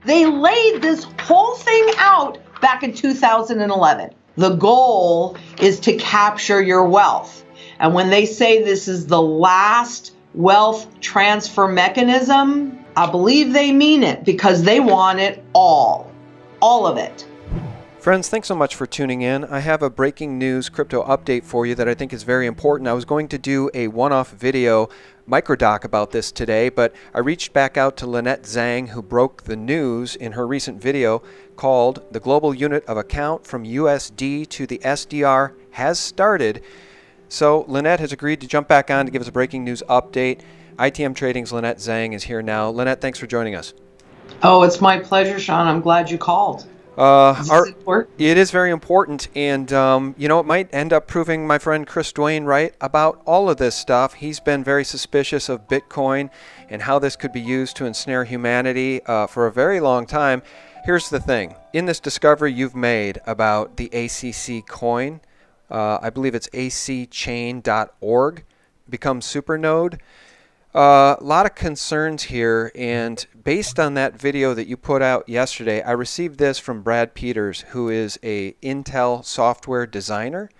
They laid this whole thing out back in 2011. The goal is to capture your wealth. And when they say this is the last wealth transfer mechanism, I believe they mean it because they want it all of it. Friends, thanks so much for tuning in. I have a breaking news crypto update for you that I think is very important. I was going to do a one-off video microdoc about this today, but I reached back out to Lynette Zhang, who broke the news in her recent video called "The Global Unit of Account from USD to the SDR Has Started." So Lynette has agreed to jump back on to give us a breaking news update. ITM Trading's Lynette Zhang is here now. Lynette, thanks for joining us. Oh, it's my pleasure, Sean. I'm glad you called. It is very important, and it might end up proving my friend Chris Duane right about all of this stuff. He's been very suspicious of Bitcoin and how this could be used to ensnare humanity for a very long time. Here's the thing. In this discovery you've made about the ACC coin, I believe it's acchain.org, become supernode. A lot of concerns here, and based on that video that you put out yesterday, I received this from Brad Peters, who is a Intel software designer.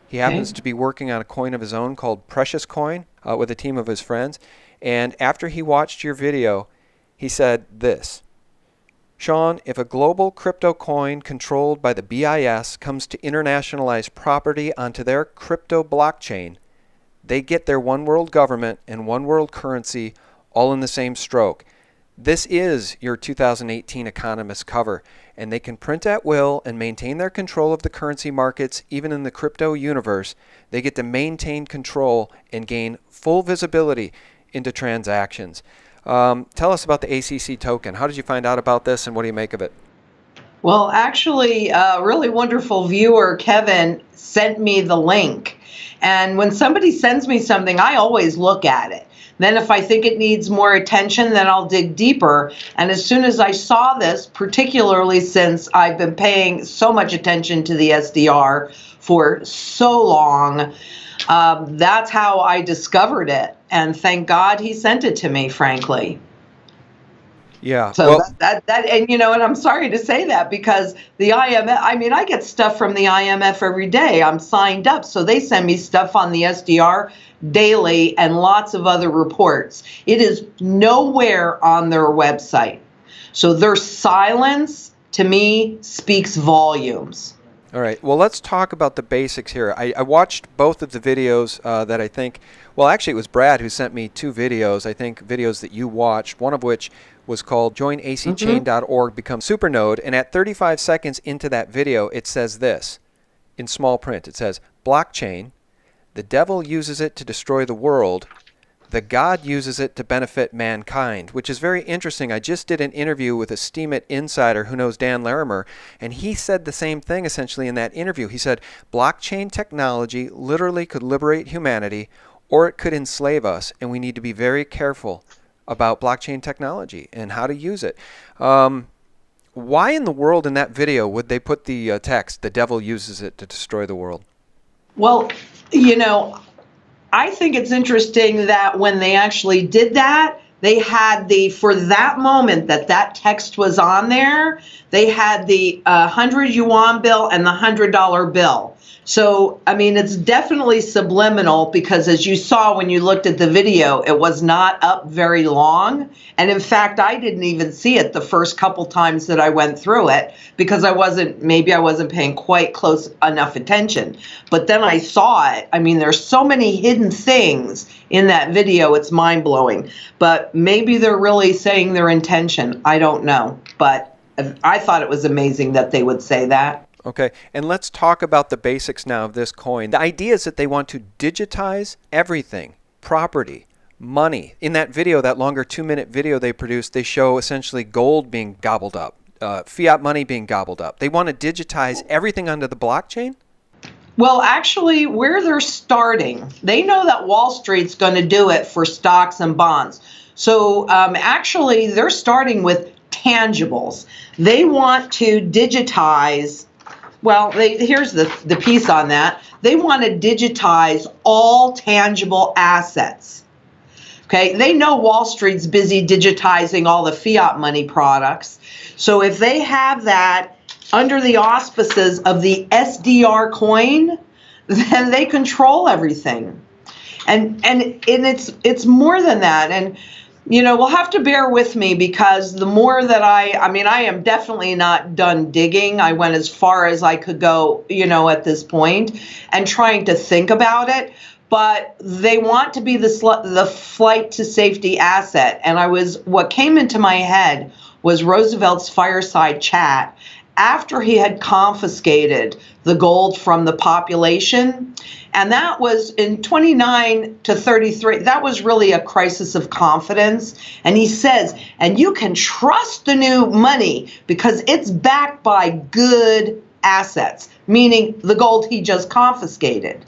He happens to be working on a coin of his own called Precious Coin with a team of his friends. And after he watched your video, he said this: Sean, if a global crypto coin controlled by the BIS comes to internationalize property onto their crypto blockchain, they get their one world government and one world currency all in the same stroke. This is your 2018 Economist cover, and they can print at will and maintain their control of the currency markets even in the crypto universe. They get to maintain control and gain full visibility into transactions. Tell us about the ACC token. How did you find out about this, and what do you make of it? Well, actually, a really wonderful viewer, Kevin, sent me the link. And when somebody sends me something, I always look at it. Then if I think it needs more attention, then I'll dig deeper. And as soon as I saw this, particularly since I've been paying so much attention to the SDR for so long, that's how I discovered it. And thank God he sent it to me, frankly. Yeah. So well, and I'm sorry to say that because the IMF, I get stuff from the IMF every day. I'm signed up. So they send me stuff on the SDR daily and lots of other reports. It is nowhere on their website. So their silence, to me, speaks volumes. All right. Well, let's talk about the basics here. I watched both of the videos that I think, well, actually, it was Brad who sent me two videos, I think videos that you watched, one of which was called Join acchain.org, Become Supernode. And at 35 seconds into that video, it says this in small print. It says, blockchain, the devil uses it to destroy the world. The God uses it to benefit mankind, which is very interesting. I just did an interview with a Steemit insider who knows Dan Larimer, and he said the same thing essentially in that interview. He said, blockchain technology literally could liberate humanity, or it could enslave us, and we need to be very careful about blockchain technology and how to use it. Why in the world in that video would they put the text, the devil uses it to destroy the world? Well, I think it's interesting that when they actually did that, they had for that moment that text was on there, they had the 100 yuan bill and the $100 bill. So, it's definitely subliminal because as you saw when you looked at the video, it was not up very long. And in fact, I didn't even see it the first couple times that I went through it because maybe I wasn't paying quite close enough attention. But then I saw it. There's so many hidden things in that video. It's mind blowing. But maybe they're really saying their intention. I don't know. But I thought it was amazing that they would say that. Okay, and let's talk about the basics now of this coin. The idea is that they want to digitize everything, property, money. In that video, that longer 2-minute video they produced, they show essentially gold being gobbled up, fiat money being gobbled up. They want to digitize everything onto the blockchain? Well, actually, where they're starting, they know that Wall Street's going to do it for stocks and bonds. So actually, they're starting with tangibles. They want to digitize. Well, here's the piece on that. They want to digitize all tangible assets. Okay, they know Wall Street's busy digitizing all the fiat money products. So if they have that under the auspices of the SDR coin, then they control everything. And it's more than that. And we'll have to bear with me, because the more that I am definitely not done digging. I went as far as I could go, at this point, and trying to think about it. But they want to be the flight to safety asset. And what came into my head was Roosevelt's fireside chat after he had confiscated the gold from the population. And that was in 29 to 33. That was really a crisis of confidence. And he says, and you can trust the new money because it's backed by good assets, meaning the gold he just confiscated.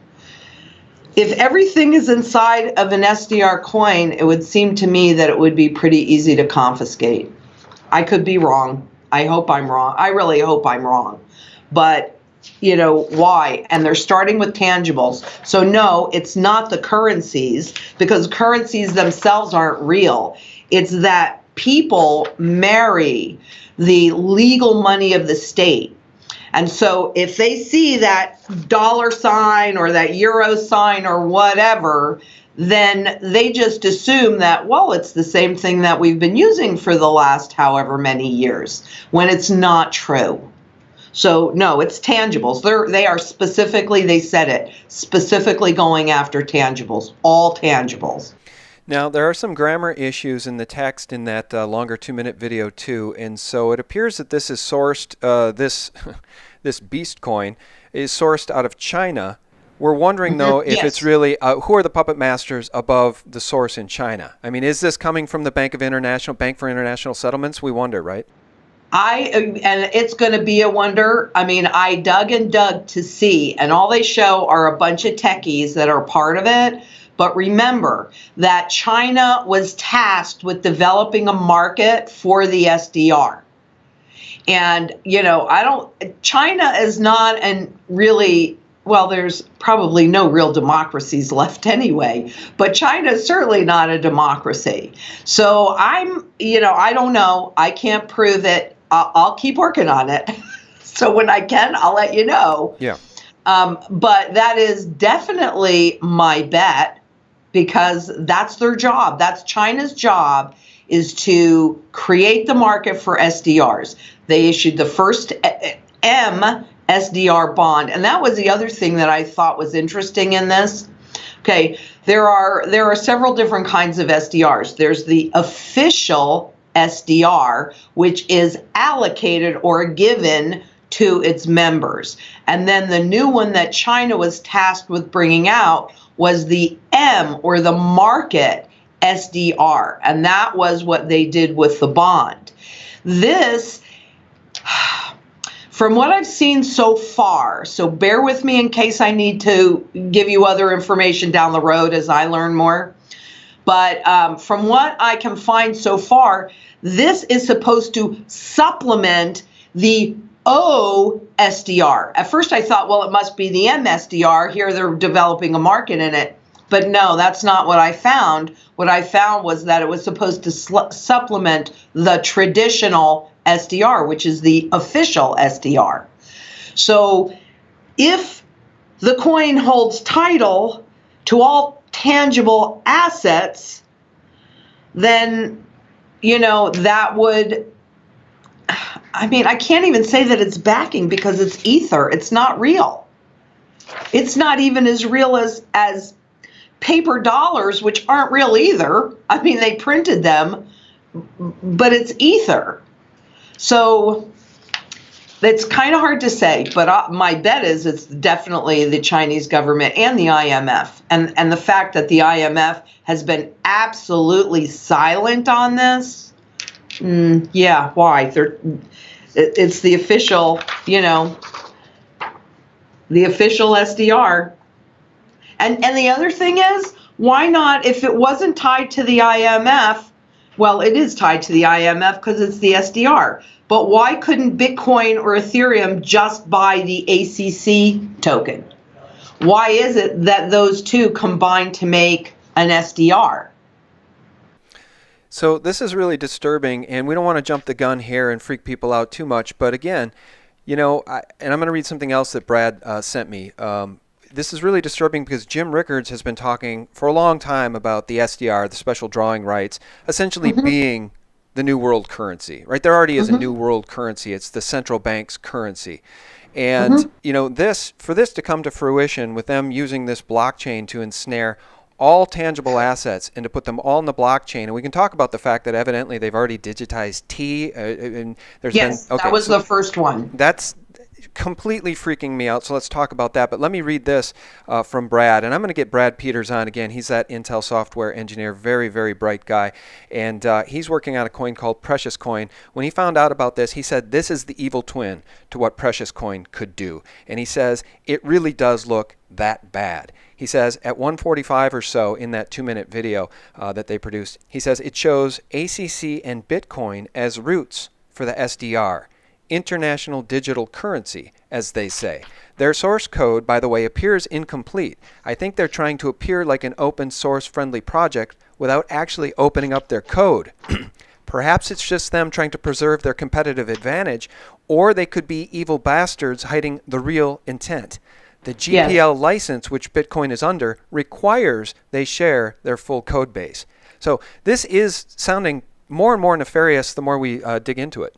If everything is inside of an SDR coin, it would seem to me that it would be pretty easy to confiscate. I could be wrong. I hope I'm wrong. I really hope I'm wrong. But why? And they're starting with tangibles. So no, it's not the currencies, because currencies themselves aren't real. It's that people marry the legal money of the state. And so if they see that dollar sign or that euro sign or whatever, then they just assume that, well, it's the same thing that we've been using for the last however many years, when it's not true. So no, it's tangibles. They are specifically, they said it, specifically going after tangibles, all tangibles. Now, there are some grammar issues in the text in that longer 2-minute video too, and so it appears that this is sourced, this beast coin is sourced out of China. We're wondering, though, if it's really, who are the puppet masters above the source in China? I mean, is this coming from the Bank for International Settlements? We wonder, right? And it's going to be a wonder. I mean, I dug and dug to see, and all they show are a bunch of techies that are part of it. But remember that China was tasked with developing a market for the SDR. And, China is not there's probably no real democracies left anyway, but China is certainly not a democracy. So I don't know. I can't prove it. I'll keep working on it. So when I can, I'll let you know. Yeah. But that is definitely my bet, because that's their job. That's China's job, is to create the market for SDRs. They issued the first SDR bond. And that was the other thing that I thought was interesting in this. Okay, there are several different kinds of SDRs. There's the official SDR, which is allocated or given to its members. And then the new one that China was tasked with bringing out was the M, or the market SDR. And that was what they did with the bond. This, from what I've seen so far, so bear with me in case I need to give you other information down the road as I learn more. But from what I can find so far, this is supposed to supplement the O SDR. At first I thought, well, it must be the M SDR. Here they're developing a market in it. But no, that's not what I found. What I found was that it was supposed to supplement the traditional SDR, which is the official SDR. So if the coin holds title to all tangible assets, then, that would, I can't even say that it's backing, because it's ether. It's not real. It's not even as real as paper dollars, which aren't real either. They printed them, but it's ether. So it's kind of hard to say, but my bet is it's definitely the Chinese government and the IMF. And the fact that the IMF has been absolutely silent on this, yeah, why? It's the official, the official SDR. And the other thing is, why not, if it wasn't tied to the IMF, well, it is tied to the IMF because it's the SDR. But why couldn't Bitcoin or Ethereum just buy the ACC token? Why is it that those two combine to make an SDR? So this is really disturbing, and we don't want to jump the gun here and freak people out too much. But again, and I'm going to read something else that Brad sent me. This is really disturbing because Jim Rickards has been talking for a long time about the SDR, the special drawing rights, essentially being the new world currency, right? There already is a new world currency. It's the central bank's currency. And, for this to come to fruition with them using this blockchain to ensnare all tangible assets and to put them all in the blockchain. And we can talk about the fact that evidently they've already digitized T. And there's that was the first one. That's completely freaking me out. So let's talk about that. But let me read this from Brad. And I'm going to get Brad Peters on again. He's that Intel software engineer, very, very bright guy. And he's working on a coin called Precious Coin. When he found out about this, he said this is the evil twin to what Precious Coin could do. And he says it really does look that bad. He says at 1:45 or so in that 2-minute video that they produced, he says it shows ACC and Bitcoin as roots for the SDR, International Digital Currency, as they say. Their source code, by the way, appears incomplete. I think they're trying to appear like an open source friendly project without actually opening up their code. Perhaps it's just them trying to preserve their competitive advantage, or they could be evil bastards hiding the real intent. The GPL license, which Bitcoin is under, requires they share their full code base. So this is sounding more and more nefarious the more we dig into it.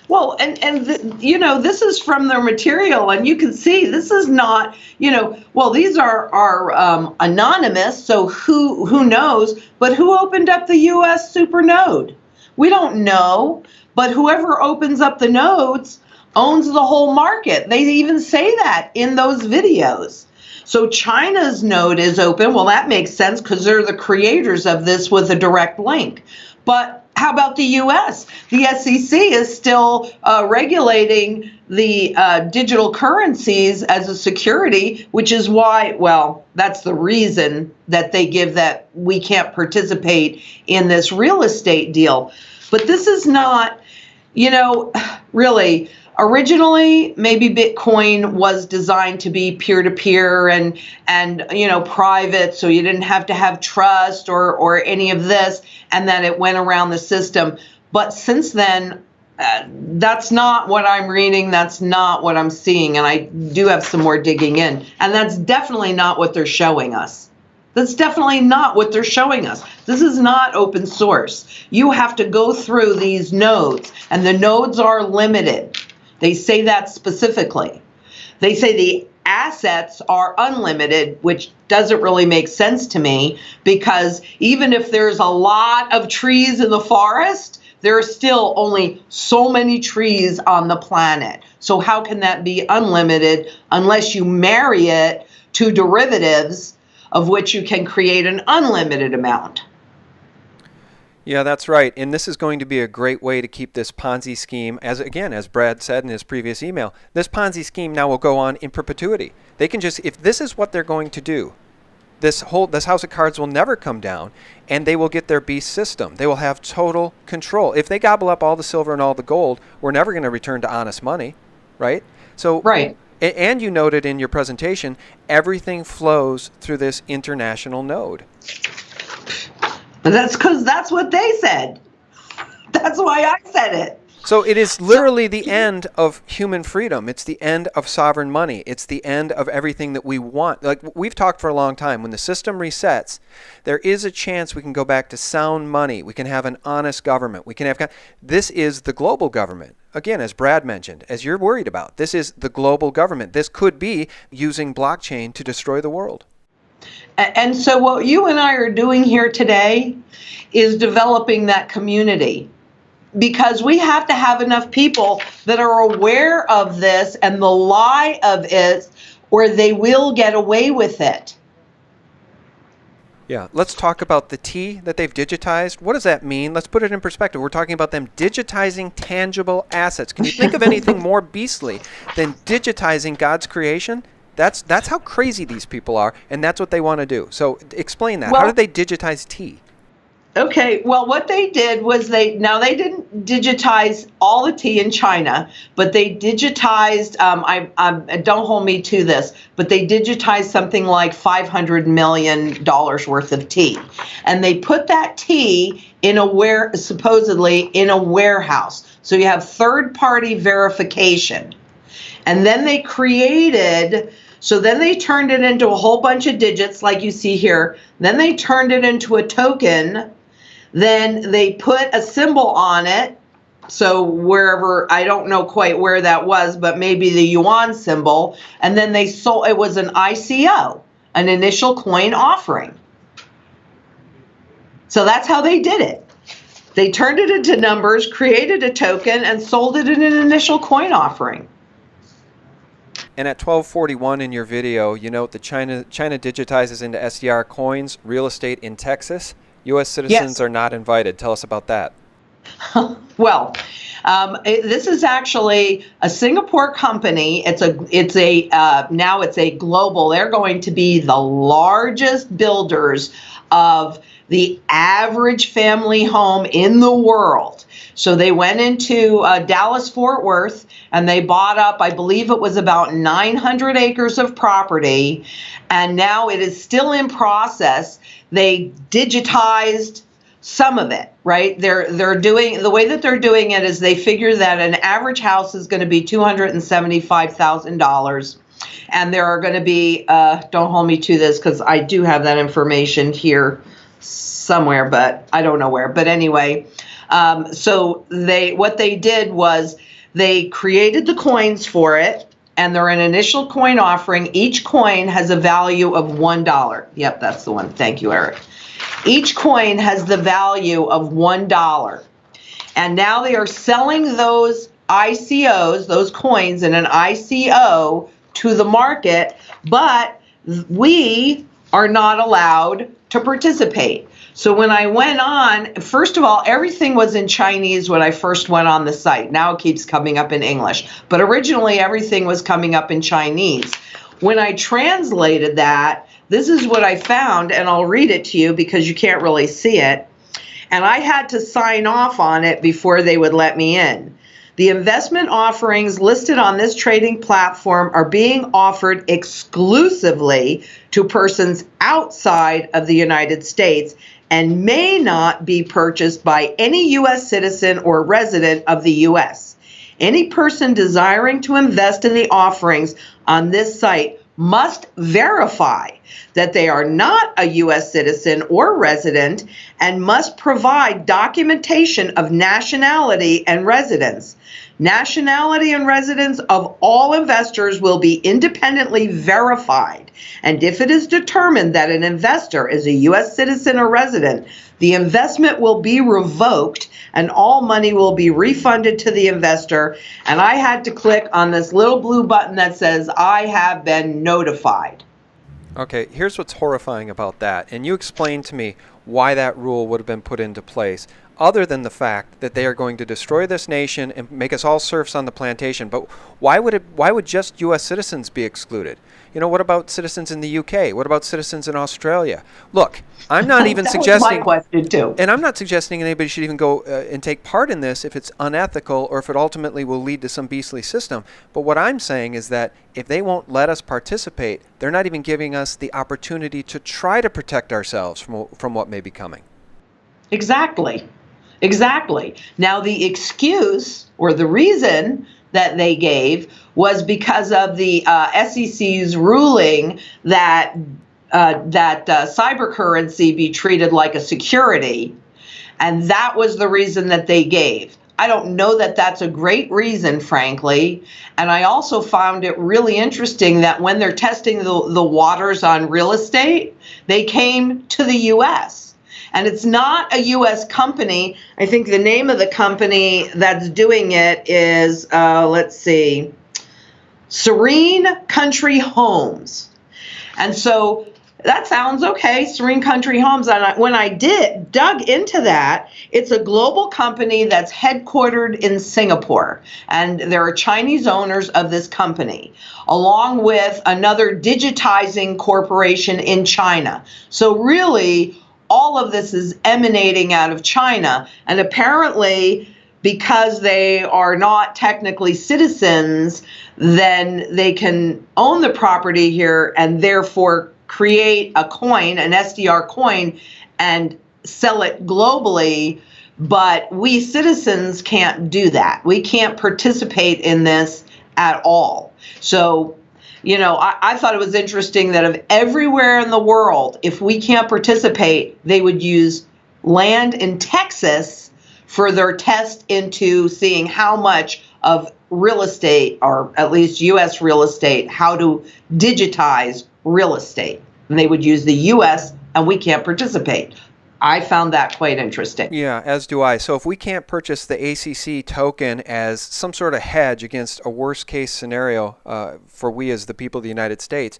Well, this is from their material, and you can see this is not, these are anonymous, so who knows? But who opened up the U.S. super node? We don't know, but whoever opens up the nodes owns the whole market. They even say that in those videos. So China's node is open. Well, that makes sense because they're the creators of this with a direct link. But how about the U.S.? The SEC is still regulating the digital currencies as a security, which is why, that's the reason that they give that we can't participate in this real estate deal. But this is not, really. Originally, maybe Bitcoin was designed to be peer-to-peer and private, so you didn't have to have trust or any of this, and then it went around the system. But since then, that's not what I'm reading. That's not what I'm seeing, and I do have some more digging in. And that's definitely not what they're showing us. That's definitely not what they're showing us. This is not open source. You have to go through these nodes, and the nodes are limited. They say that specifically. They say the assets are unlimited, which doesn't really make sense to me, because even if there's a lot of trees in the forest, there are still only so many trees on the planet. So how can that be unlimited unless you marry it to derivatives of which you can create an unlimited amount? Yeah, that's right. And this is going to be a great way to keep this Ponzi scheme, as Brad said in his previous email, this Ponzi scheme now will go on in perpetuity. They can just, if this is what they're going to do, this house of cards will never come down, and they will get their beast system. They will have total control. If they gobble up all the silver and all the gold, we're never going to return to honest money, right? So, right. And you noted in your presentation, everything flows through this international node. That's because that's what they said. That's why I said it. So it is literally the end of human freedom. It's the end of sovereign money. It's the end of everything that we want. Like we've talked for a long time, when the system resets, there is a chance we can go back to sound money. We can have an honest government. We can have. This is the global government. Again, as Brad mentioned, as you're worried about, this is the global government. This could be using blockchain to destroy the world. And so what you and I are doing here today is developing that community, because we have to have enough people that are aware of this and the lie of it, or they will get away with it. Yeah, let's talk about the T that they've digitized. What does that mean? Let's put it in perspective. We're talking about them digitizing tangible assets. Can you think of anything more beastly than digitizing God's creation? That's how crazy these people are, and that's what they want to do. So explain that. How did they digitize T? Okay, well, what they did was they didn't digitize all the tea in China, but they digitized. Don't hold me to this, but they digitized something like $500 million worth of tea, and they put that tea in supposedly in a warehouse. So you have third-party verification, and then they created. So then they turned it into a whole bunch of digits, like you see here. Then they turned it into a token. Then they put a symbol on it. So wherever, I don't know quite where that was, but maybe the yuan symbol. And then they sold, it was an ICO, an initial coin offering. So that's how they did it. They turned it into numbers, created a token, and sold it in an initial coin offering. And at 12:41 in your video, you note that China digitizes into SDR coins real estate in Texas. U.S. citizens are not invited. Tell us about that. Well, this is actually a Singapore company. Now it's a global. They're going to be the largest builders of the average family home in the world. So they went into Dallas-Fort Worth and they bought up, I believe it was about 900 acres of property, and now it is still in process. They digitized some of it, right? They're doing, the way that they're doing it is they figure that an average house is going to be $275,000. And there are going to be, don't hold me to this because I do have that information here somewhere, but I don't know where. But anyway, so what they did was they created the coins for it, and they're an initial coin offering. Each coin has a value of $1. Yep, that's the one. Thank you, Eric. Each coin has the value of $1. And now they are selling those ICOs, those coins in an ICO to the market, but we are not allowed to participate. So when I went on, first of all, everything was in Chinese when I first went on the site. Now it keeps coming up in English. But originally everything was coming up in Chinese. When I translated that, this is what I found, and I'll read it to you because you can't really see it. And I had to sign off on it before they would let me in. The investment offerings listed on this trading platform are being offered exclusively to persons outside of the United States and may not be purchased by any U.S. citizen or resident of the U.S. Any person desiring to invest in the offerings on this site must verify that they are not a U.S. citizen or resident and must provide documentation of nationality and residence. Nationality and residence of all investors will be independently verified, and if it is determined that an investor is a U.S. citizen or resident, the investment will be revoked and all money will be refunded to the investor. And I had to click on this little blue button that says, I have been notified. Okay, here's what's horrifying about that. And you explained to me why that rule would have been put into place, other than the fact that they are going to destroy this nation and make us all serfs on the plantation. But why would just U.S. citizens be excluded? You know, what about citizens in the UK? What about citizens in Australia? Look, I'm not even suggesting, my question too. And I'm not suggesting anybody should even go and take part in this if it's unethical or if it ultimately will lead to some beastly system. But what I'm saying is that if they won't let us participate, they're not even giving us the opportunity to try to protect ourselves from what may be coming. Exactly. Exactly. Now, the excuse or the reason that they gave was because of the SEC's ruling that cyber currency be treated like a security, and that was the reason that they gave. I don't know that that's a great reason, frankly, and I also found it really interesting that when they're testing the waters on real estate, they came to the U.S. And it's not a U.S. company. I think the name of the company that's doing it is, let's see, Serene Country Homes. And so that sounds okay, Serene Country Homes. And when I dug into that, it's a global company that's headquartered in Singapore. And there are Chinese owners of this company, along with another digitizing corporation in China. So really, all of this is emanating out of China. And apparently, because they are not technically citizens, then they can own the property here and therefore create a coin, an SDR coin, and sell it globally. But we citizens can't do that. We can't participate in this at all. So, you know, I thought it was interesting that of everywhere in the world, if we can't participate, they would use land in Texas for their test into seeing how much of real estate, or at least U.S. real estate, how to digitize real estate. And they would use the U.S. and we can't participate. I found that quite interesting. Yeah, as do I. So if we can't purchase the ACC token as some sort of hedge against a worst case scenario for we as the people of the United States,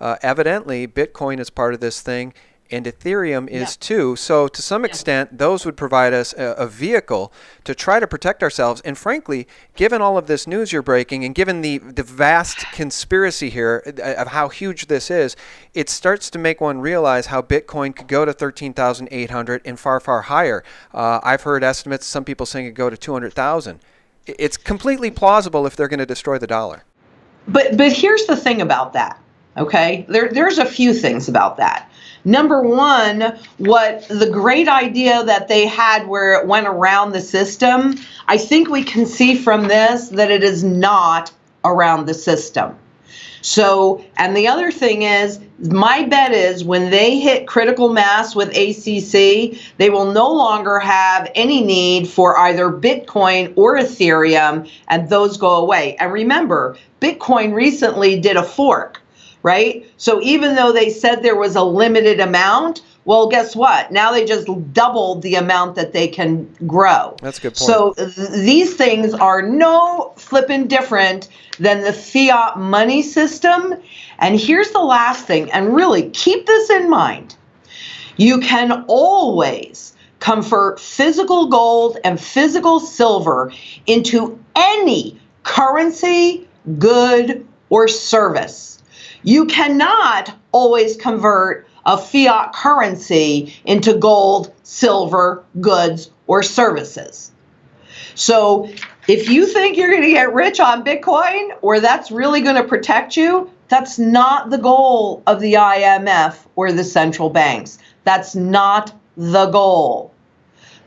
evidently Bitcoin is part of this thing and Ethereum is too. So to some extent, those would provide us a vehicle to try to protect ourselves. And frankly, given all of this news you're breaking and given the vast conspiracy here of how huge this is, it starts to make one realize how Bitcoin could go to 13,800 and far, far higher. I've heard estimates, some people saying it could go to 200,000. It's completely plausible if they're going to destroy the dollar. But here's the thing about that, okay? There's a few things about that. Number one, what the great idea that they had where it went around the system, I think we can see from this that it is not around the system. So, and the other thing is, my bet is when they hit critical mass with ACC, they will no longer have any need for either Bitcoin or Ethereum, and those go away. And remember, Bitcoin recently did a fork. Right? So even though they said there was a limited amount, well, guess what? Now they just doubled the amount that they can grow. That's a good point. So these things are no flippin' different than the fiat money system. And here's the last thing, and really keep this in mind. You can always convert physical gold and physical silver into any currency, good, or service. You cannot always convert a fiat currency into gold, silver, goods, or services. So if you think you're going to get rich on Bitcoin or that's really going to protect you, that's not the goal of the IMF or the central banks. That's not the goal.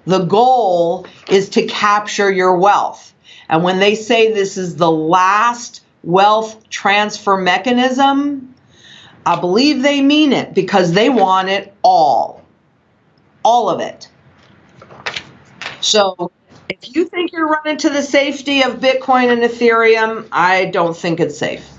The goal is to capture your wealth. And when they say this is the last wealth transfer mechanism, I believe they mean it because they want it all of it. So if you think you're running to the safety of Bitcoin and Ethereum, I don't think it's safe.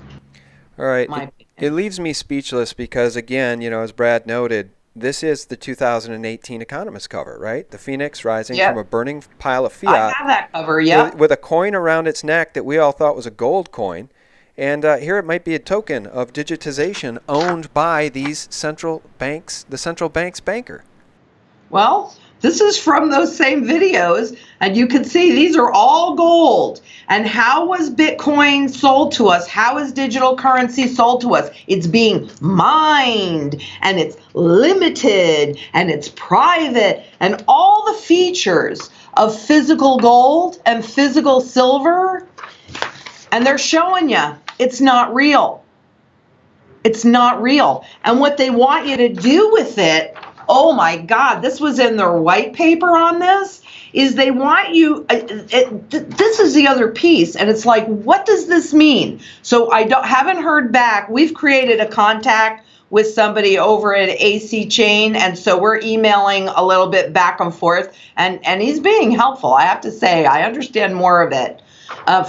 All right. It leaves me speechless because, again, you know, as Brad noted, this is the 2018 Economist cover, right? The phoenix rising from a burning pile of fiat. I have that cover, yeah. With a coin around its neck that we all thought was a gold coin. And here it might be a token of digitization owned by these central banks, the central bank's banker. Well, this is from those same videos, and you can see these are all gold. And how was Bitcoin sold to us? How is digital currency sold to us? It's being mined, and it's limited, and it's private, and all the features of physical gold and physical silver, and they're showing you it's not real. It's not real. And what they want you to do with it, oh my God, this was in their white paper on this, is they want you, this is the other piece, and it's like, what does this mean? So haven't heard back. We've created a contact with somebody over at AC Chain, and so we're emailing a little bit back and forth, and he's being helpful. I have to say, I understand more of it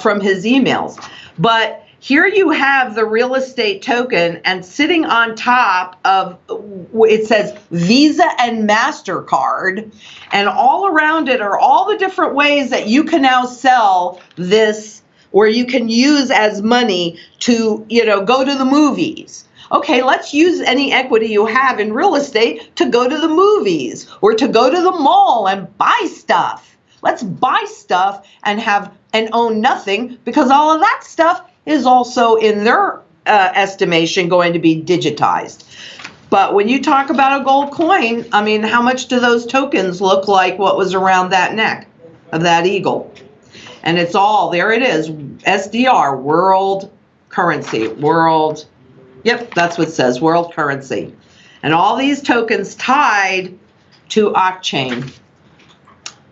from his emails. But here you have the real estate token, and sitting on top of it says Visa and MasterCard, and all around it are all the different ways that you can now sell this, or you can use as money to, you know, go to the movies. Okay, let's use any equity you have in real estate to go to the movies or to go to the mall and buy stuff. Let's buy stuff and own nothing, because all of that stuff is also in their estimation going to be digitized. But when you talk about a gold coin, I mean, how much do those tokens look like what was around that neck of that eagle? And it's all, there it is, SDR, world currency, world, yep, that's what it says, world currency. And all these tokens tied to Octane,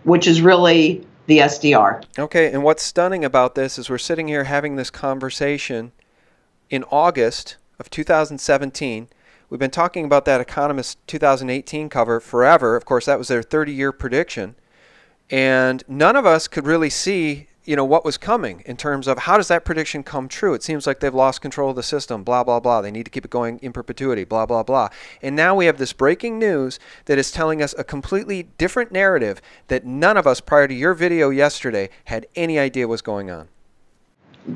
which is really the SDR. Okay, and what's stunning about this is we're sitting here having this conversation in August of 2017. We've been talking about that Economist 2018 cover forever. Of course, that was their 30-year prediction. And none of us could really see, what was coming in terms of how does that prediction come true. It seems like they've lost control of the system, blah, blah, blah. They need to keep it going in perpetuity, blah, blah, blah. And now we have this breaking news that is telling us a completely different narrative that none of us prior to your video yesterday had any idea was going on.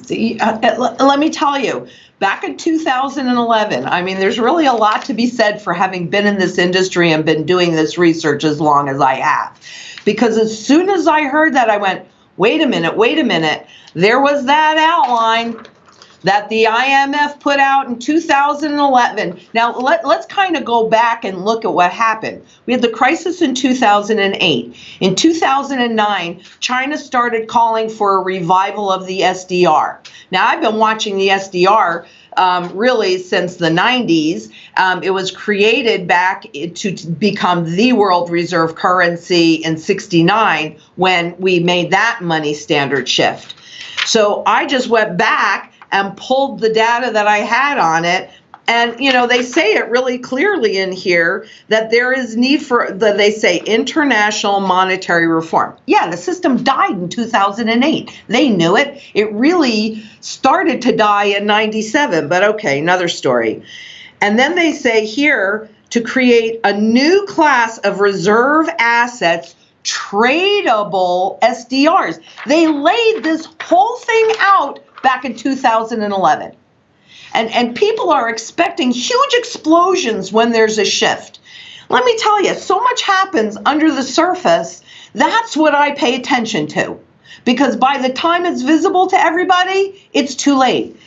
See, let me tell you, back in 2011, I mean, there's really a lot to be said for having been in this industry and been doing this research as long as I have. Because as soon as I heard that, I went, wait a minute. There was that outline that the IMF put out in 2011. Now, let's kind of go back and look at what happened. We had the crisis in 2008. In 2009, China started calling for a revival of the SDR. Now, I've been watching the SDR really since the 90s. It was created back to become the world reserve currency in '69 when we made that money standard shift. So I just went back and pulled the data that I had on it. And, they say it really clearly in here that there is need for, they say, international monetary reform. Yeah, the system died in 2008. They knew it. It really started to die in '97, but okay, another story. And then they say here to create a new class of reserve assets, tradable SDRs. They laid this whole thing out back in 2011. And people are expecting huge explosions when there's a shift. Let me tell you, so much happens under the surface. That's what I pay attention to. Because by the time it's visible to everybody, it's too late.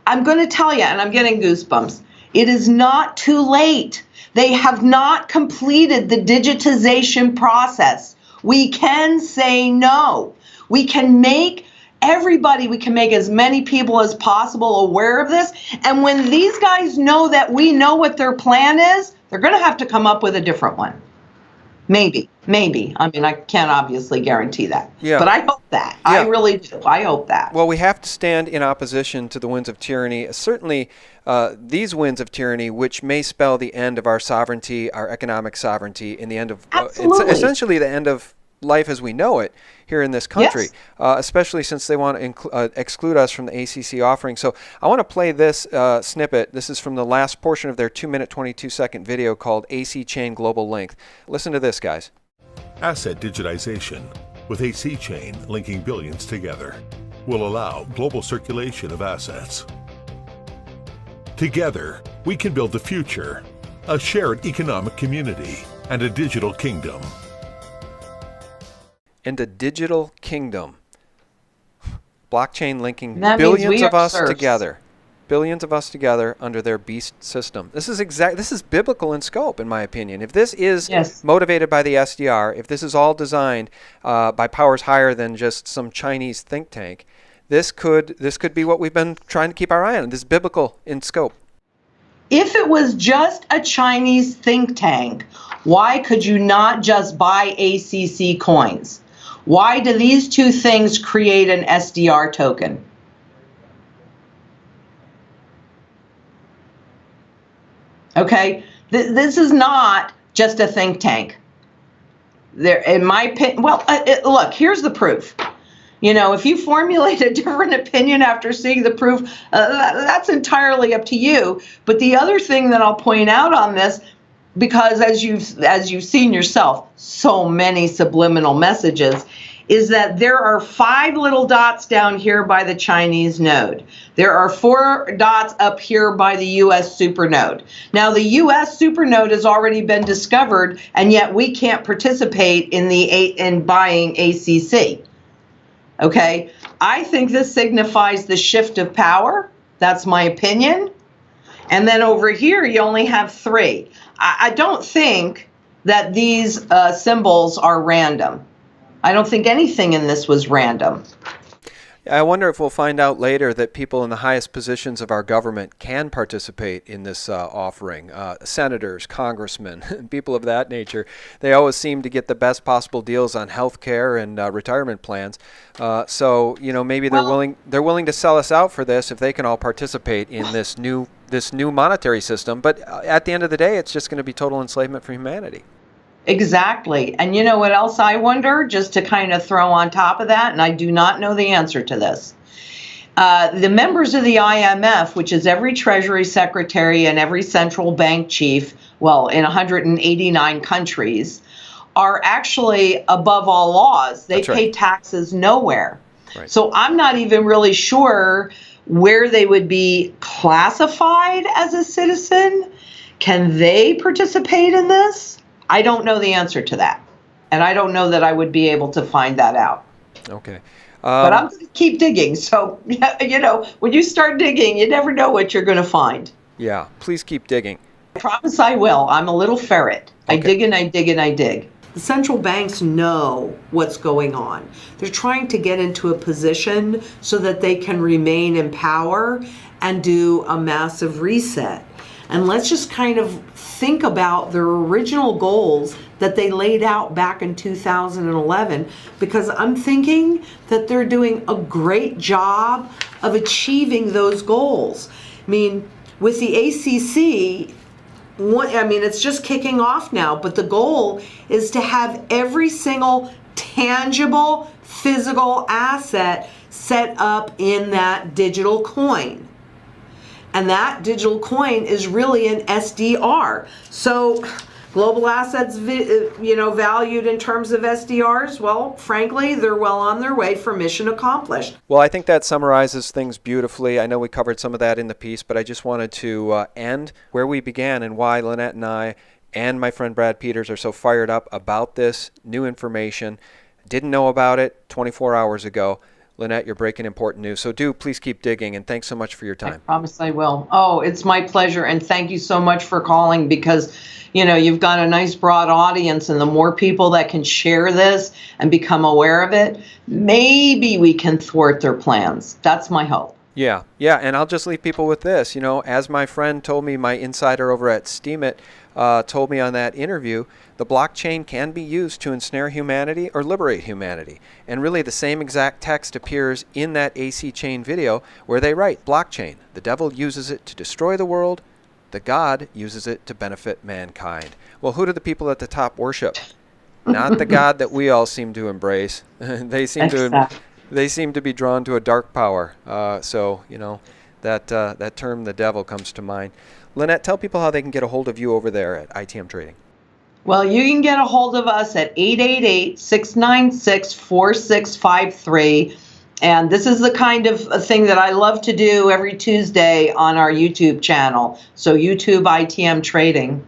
I'm going to tell you, and I'm getting goosebumps, it is not too late. They have not completed the digitization process. We can say no. We can make as many people as possible aware of this. And when these guys know that we know what their plan is, they're going to have to come up with a different one. Maybe. I mean, I can't obviously guarantee that. Yeah. But I hope that. Yeah. I really do. I hope that. Well, we have to stand in opposition to the winds of tyranny. Certainly, these winds of tyranny, which may spell the end of our sovereignty, our economic sovereignty, and the end of essentially the end of life as we know it here in this country, yes. Especially since they want to exclude us from the ACC offering. So I want to play this snippet. This is from the last portion of their 2-minute, 22-second video called AC Chain Global Link. Listen to this, guys. Asset digitization with AC Chain linking billions together will allow global circulation of assets. Together, we can build the future, a shared economic community, and a digital kingdom. And a digital kingdom. Blockchain linking billions of us together. Billions of us together under their beast system. This is biblical in scope, in my opinion. If this is motivated by the SDR, if this is all designed by powers higher than just some Chinese think tank, this could be what we've been trying to keep our eye on. This is biblical in scope. If it was just a Chinese think tank, why could you not just buy ACC coins? Why do these two things create an SDR token? Okay, this is not just a think tank. There, in my opinion, look, here's the proof. If you formulate a different opinion after seeing the proof, that's entirely up to you. But the other thing that I'll point out on this, because as you've seen yourself, so many subliminal messages, is that there are 5 little dots down here by the Chinese node. There are 4 dots up here by the US supernode. Now the US supernode has already been discovered, and yet we can't participate in buying ACC. Okay, I think this signifies the shift of power. That's my opinion. And then over here, you only have 3. I don't think that these symbols are random. I don't think anything in this was random. I wonder if we'll find out later that people in the highest positions of our government can participate in this offering. Senators, congressmen, people of that nature. They always seem to get the best possible deals on health care and retirement plans. So, maybe they're willing to sell us out for this if they can all participate in this new monetary system. But at the end of the day, it's just going to be total enslavement for humanity. Exactly. And you know what else I wonder, just to kind of throw on top of that, and I do not know the answer to this. The members of the IMF, which is every Treasury Secretary and every central bank chief, well, in 189 countries, are actually above all laws. They pay taxes nowhere. Right. So I'm not even really sure where they would be classified as a citizen. Can they participate in this? I don't know the answer to that. And I don't know that I would be able to find that out. Okay. But I'm going to keep digging. So, when you start digging, you never know what you're going to find. Yeah, please keep digging. I promise I will. I'm a little ferret. Okay. I dig and I dig and I dig. The central banks know what's going on. They're trying to get into a position so that they can remain in power and do a massive reset. And let's just kind of think about their original goals that they laid out back in 2011, because I'm thinking that they're doing a great job of achieving those goals. I mean, with the ACC, it's just kicking off now, but the goal is to have every single tangible physical asset set up in that digital coin. And that digital coin is really an SDR. So global assets, valued in terms of SDRs, well, frankly, they're well on their way for mission accomplished. Well, I think that summarizes things beautifully. I know we covered some of that in the piece, but I just wanted to end where we began and why Lynette and I and my friend Brad Peters are so fired up about this new information. Didn't know about it 24 hours ago. Lynette, you're breaking important news. So please keep digging, and thanks so much for your time. I promise I will. Oh, it's my pleasure, and thank you so much for calling, because, you've got a nice broad audience, and the more people that can share this and become aware of it, maybe we can thwart their plans. That's my hope. Yeah, and I'll just leave people with this. As my friend told me, my insider over at Steemit told me on that interview, the blockchain can be used to ensnare humanity or liberate humanity. And really the same exact text appears in that AC Chain video where they write, blockchain, the devil uses it to destroy the world, the God uses it to benefit mankind. Well, who do the people at the top worship? Not the God that we all seem to embrace. They seem to be drawn to a dark power. That term, the devil, comes to mind. Lynette, tell people how they can get a hold of you over there at ITM Trading. Well, you can get a hold of us at 888-696-4653. And this is the kind of thing that I love to do every Tuesday on our YouTube channel. So YouTube ITM Trading.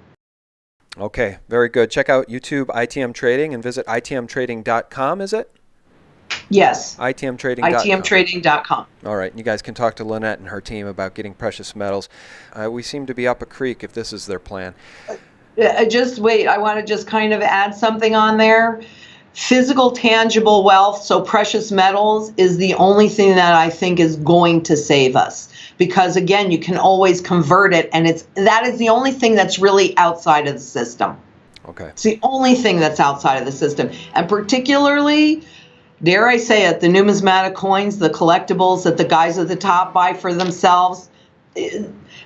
Okay, very good. Check out YouTube ITM Trading and visit itmtrading.com, is it? Yes. itmtrading.com. itmtrading.com. All right. You guys can talk to Lynette and her team about getting precious metals. We seem to be up a creek if this is their plan. Just wait. I want to just kind of add something on there. Physical, tangible wealth, so precious metals, is the only thing that I think is going to save us. Because, again, you can always convert it, and that is the only thing that's really outside of the system. Okay. It's the only thing that's outside of the system. And particularly, dare I say it, the numismatic coins, the collectibles that the guys at the top buy for themselves,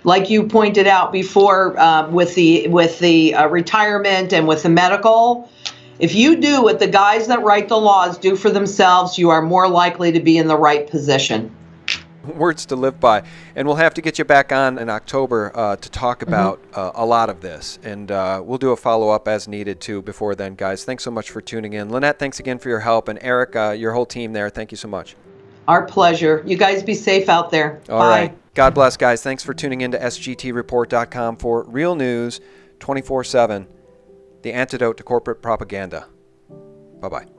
like you pointed out before, with the retirement and with the medical, if you do what the guys that write the laws do for themselves, you are more likely to be in the right position. Words to live by. And we'll have to get you back on in October to talk about a lot of this. And we'll do a follow-up as needed, too, before then, guys. Thanks so much for tuning in. Lynette, thanks again for your help. And Eric, your whole team there, thank you so much. Our pleasure. You guys be safe out there. All Bye. right. God bless, guys. Thanks for tuning in to sgtreport.com for real news 24/7, the antidote to corporate propaganda. Bye-bye.